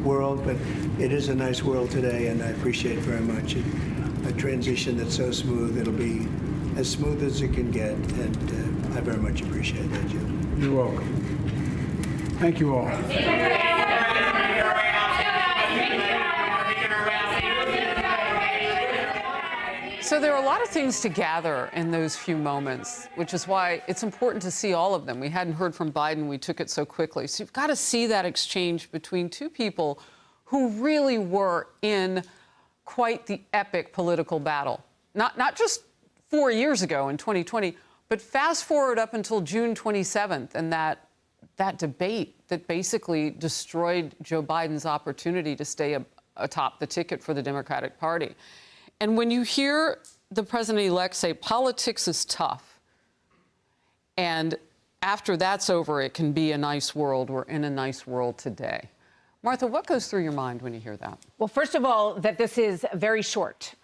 world, but it is a nice world today, and I appreciate very much a transition that's so smooth. It'll be as smooth as it can get, and I very much appreciate that, Jim. You're welcome. Thank you all. So there are a lot of things to gather in those few moments, which is why it's important to see all of them. We hadn't heard from Biden. We took it so quickly. So you've got to see that exchange between two people who really were in quite the epic political battle. Not just 4 years ago in 2020, but fast forward up until June 27th and that debate that basically destroyed Joe Biden's opportunity to stay atop the ticket for the Democratic Party. And when you hear the president-elect say politics is tough, and after that's over, it can be a nice world. We're in a nice world today. Martha, what goes through your mind when you hear that? Well, first of all, that this is very short.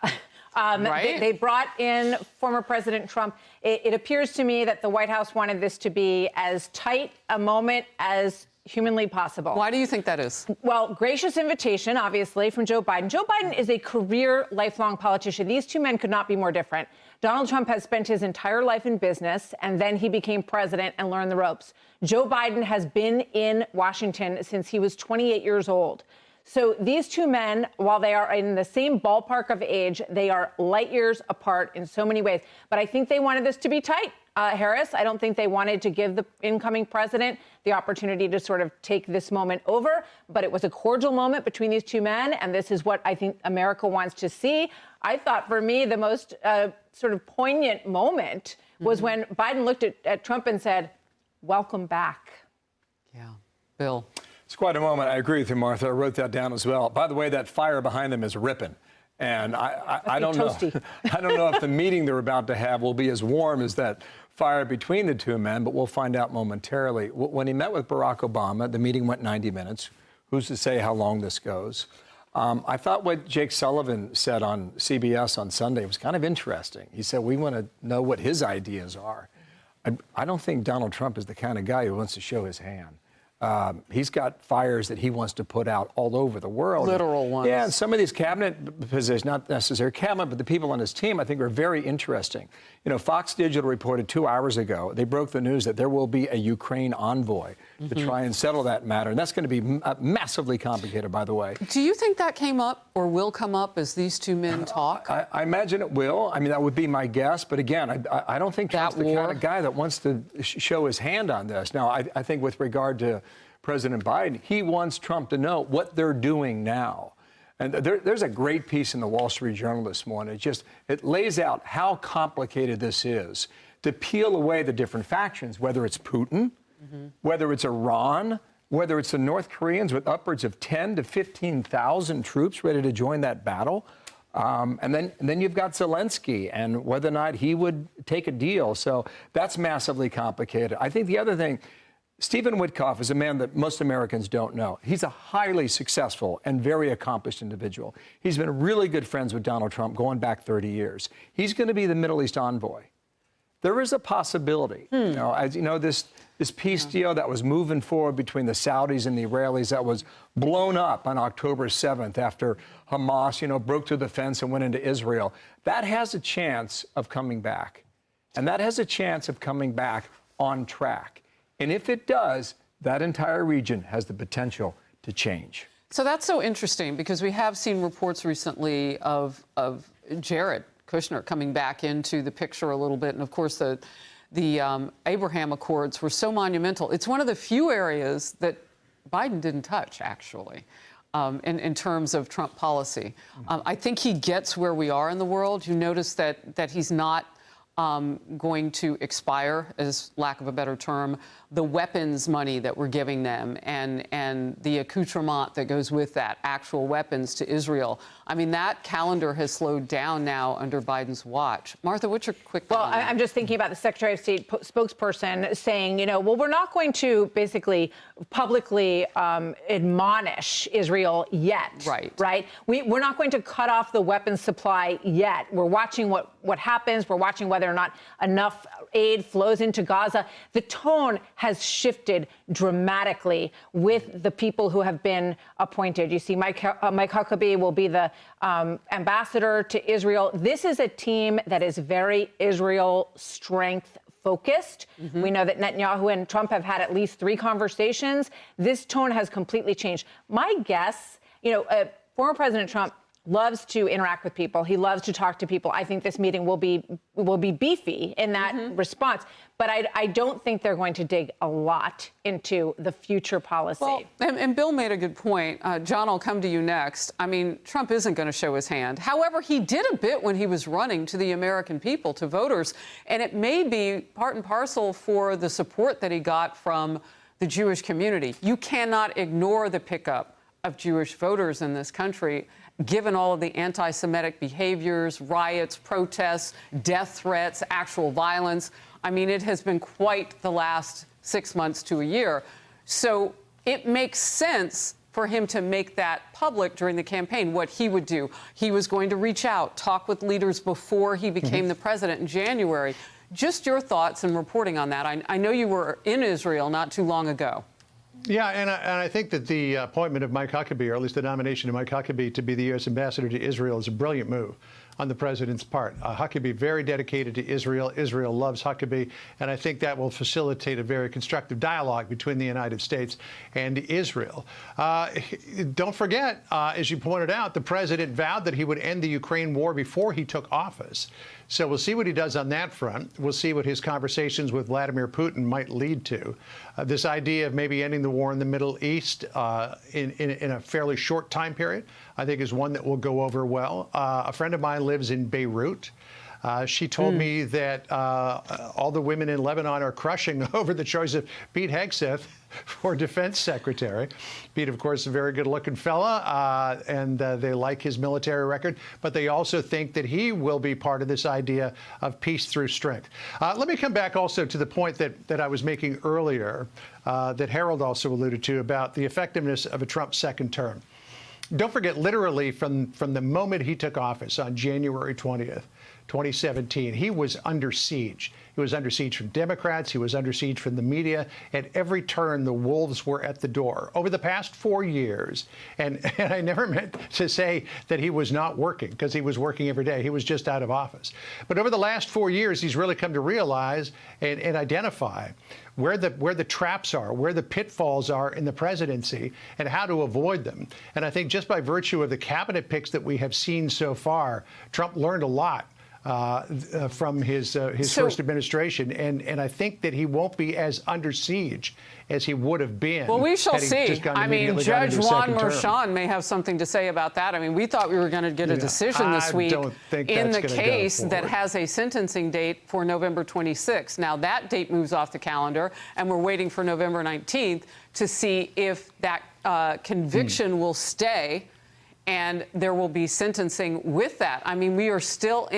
Right? They brought in former President Trump. It appears to me that the White House wanted this to be as tight a moment as humanly possible. Why do you think that is? Well, gracious invitation, obviously, from Joe Biden. Joe Biden is a career, lifelong politician. These two men could not be more different. Donald Trump has spent his entire life in business, and then he became president and learned the ropes. Joe Biden has been in Washington since he was 28 years old. So these two men, while they are in the same ballpark of age, they are light years apart in so many ways. But I think they wanted this to be tight, Harris. I don't think they wanted to give the incoming president the opportunity to sort of take this moment over. But it was a cordial moment between these two men, and this is what I think America wants to see. I thought, for me, the most sort of poignant moment was when Biden looked at Trump and said, "Welcome back." Yeah. Bill. It's quite a moment. I agree with you, Martha. I wrote that down as well. By the way, that fire behind them is ripping. And I don't know. I don't know if the meeting they're about to have will be as warm as that fire between the two men, but we'll find out momentarily. When he met with Barack Obama, the meeting went 90 minutes. Who's to say how long this goes? I thought what Jake Sullivan said on CBS on Sunday was kind of interesting. He said, we want to know what his ideas are. I don't think Donald Trump is the kind of guy who wants to show his hand. He's got fires that he wants to put out all over the world. Literal ones. Yeah, and some of these cabinet positions, not necessarily cabinet, but the people on his team, I think are very interesting. You know, Fox Digital reported 2 hours ago, they broke the news that there will be a Ukraine envoy to try and settle that matter. And that's going to be massively complicated, by the way. Do you think that came up or will come up as these two men talk? I imagine it will. I mean, that would be my guess. But again, I don't think Trump's the kind of guy that wants to show his hand on this. Now, I think with regard to President Biden, he wants Trump to know what they're doing now. And there's a great piece in the Wall Street Journal this morning. It lays out how complicated this is to peel away the different factions, whether it's Putin, whether it's Iran, whether it's the North Koreans with upwards of 10 to 15,000 troops ready to join that battle. And then you've got Zelensky and whether or not he would take a deal. So that's massively complicated. I think the other thing, Stephen Witkoff is a man that most Americans don't know. He's a highly successful and very accomplished individual. He's been really good friends with Donald Trump going back 30 years. He's going to be the Middle East envoy. There is a possibility, you know, as you know, this peace deal that was moving forward between the Saudis and the Israelis that was blown up on October 7th after Hamas, you know, broke through the fence and went into Israel. That has a chance of coming back. And that has a chance of coming back on track. And if it does, that entire region has the potential to change. So that's so interesting because we have seen reports recently of Jared Kushner coming back into the picture a little bit. And of course, the Abraham Accords were so monumental. It's one of the few areas that Biden didn't touch, actually, in terms of Trump policy. I think he gets where we are in the world. You notice that he's not going to expire, as lack of a better term, the weapons money that we're giving them and the accoutrement that goes with that, actual weapons to Israel. I mean, that calendar has slowed down now under Biden's watch. Martha, what's your quick Well, I'm just thinking about the Secretary of State spokesperson saying, you know, well, we're not going to basically publicly admonish Israel yet. Right? We're not going to cut off the weapons supply yet. We're watching what happens. We're watching whether whether or not enough aid flows into Gaza. The tone has shifted dramatically with the people who have been appointed. You see, Mike Huckabee will be the ambassador to Israel. This is a team that is very Israel strength focused. We know that Netanyahu and Trump have had at least 3 conversations. This tone has completely changed. My guess, former President Trump loves to interact with people. He loves to talk to people. I think this meeting will be beefy in that response. But I don't think they're going to dig a lot into the future policy. Well, and Bill made a good point. John, I'll come to you next. I mean, Trump isn't going to show his hand. However, he did a bit when he was running to the American people, to voters. And it may be part and parcel for the support that he got from the Jewish community. You cannot ignore the pickup of Jewish voters in this country, given all of the anti-Semitic behaviors, riots, protests, death threats, actual violence. I mean, it has been quite the last 6 months to a year. So it makes sense for him to make that public during the campaign, what he would do. He was going to reach out, talk with leaders before he became the president in January. Just your thoughts and reporting on that. I know you were in Israel not too long ago. Yeah, and I think that the appointment of Mike Huckabee, or at least the nomination of Mike Huckabee to be the U.S. ambassador to Israel, is a brilliant move on the president's part. Huckabee, very dedicated to Israel. Israel loves Huckabee, and I think that will facilitate a very constructive dialogue between the United States and Israel. Don't forget, as you pointed out, the president vowed that he would end the Ukraine war before he took office. So we'll see what he does on that front. We'll see what his conversations with Vladimir Putin might lead to. This idea of maybe ending the war in the Middle East in a fairly short time period, I think, is one that will go over well. A friend of mine lives in Beirut. She told me that all the women in Lebanon are crushing over the choice of Pete Hegseth for defense secretary. Pete, of course, is a very good-looking fella, and they like his military record, but they also think that he will be part of this idea of peace through strength. Let me come back also to the point that I was making earlier, that Harold also alluded to, about the effectiveness of a Trump second term. Don't forget, literally, from the moment he took office on January 20th, 2017, he was under siege. He was under siege from Democrats. He was under siege from the media. At every turn, the wolves were at the door. Over the past 4 years, and I never meant to say that he was not working, because he was working every day. He was just out of office. But over the last 4 years, he's really come to realize and identify where the traps are, where the pitfalls are in the presidency, and how to avoid them. And I think just by virtue of the cabinet picks that we have seen so far, Trump learned a lot from his first administration, and I think that he won't be as under siege as he would have been. Well, we shall see. I mean, Judge Juan Merchan may have something to say about that. I mean, we thought we were going to get a decision this week in the case that has a sentencing date for November 26th. Now, that date moves off the calendar, and we're waiting for November 19th to see if that conviction will stay, and there will be sentencing with that. I mean, we're still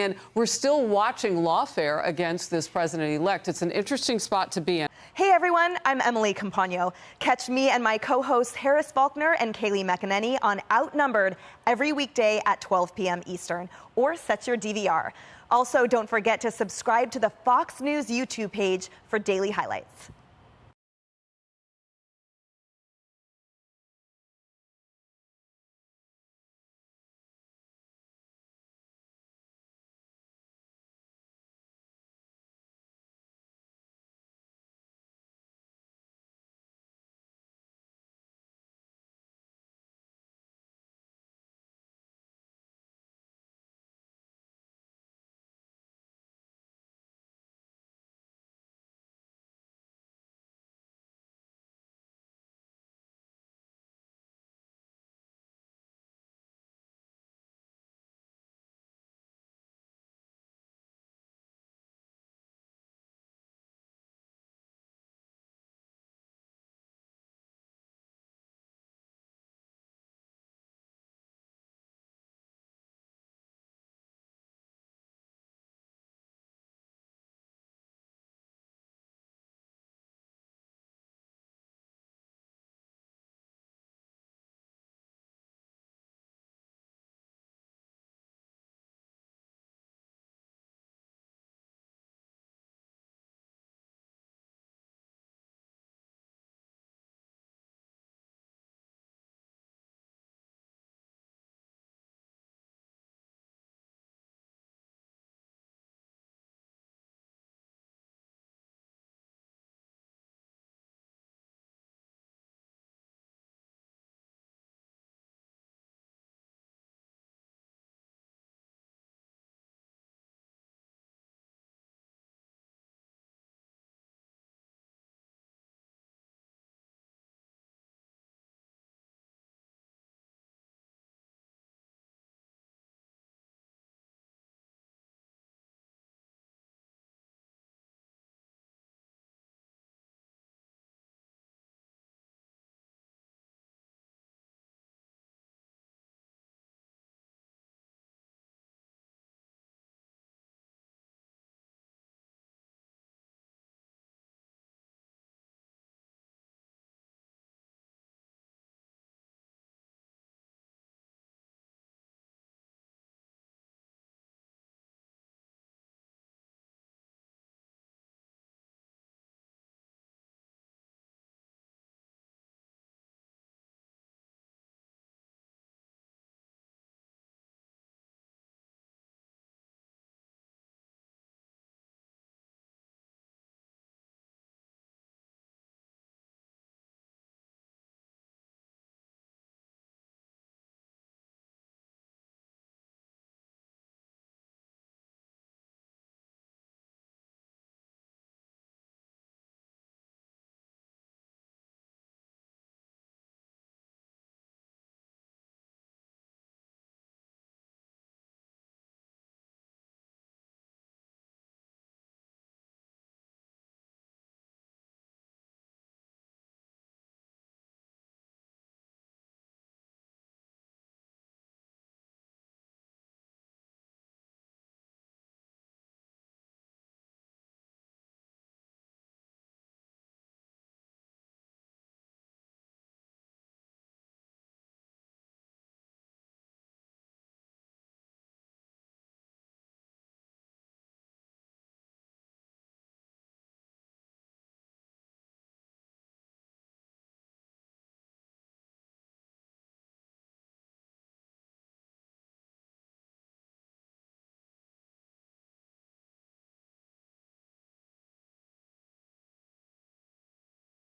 watching lawfare against this president-elect. It's an interesting spot to be in. Hey everyone, I'm Emily Campagno. Catch me and my co-hosts Harris Faulkner and Kaylee McEnany on Outnumbered every weekday at 12 p.m. Eastern, or set your DVR. Also, don't forget to subscribe to the Fox News YouTube page for daily highlights.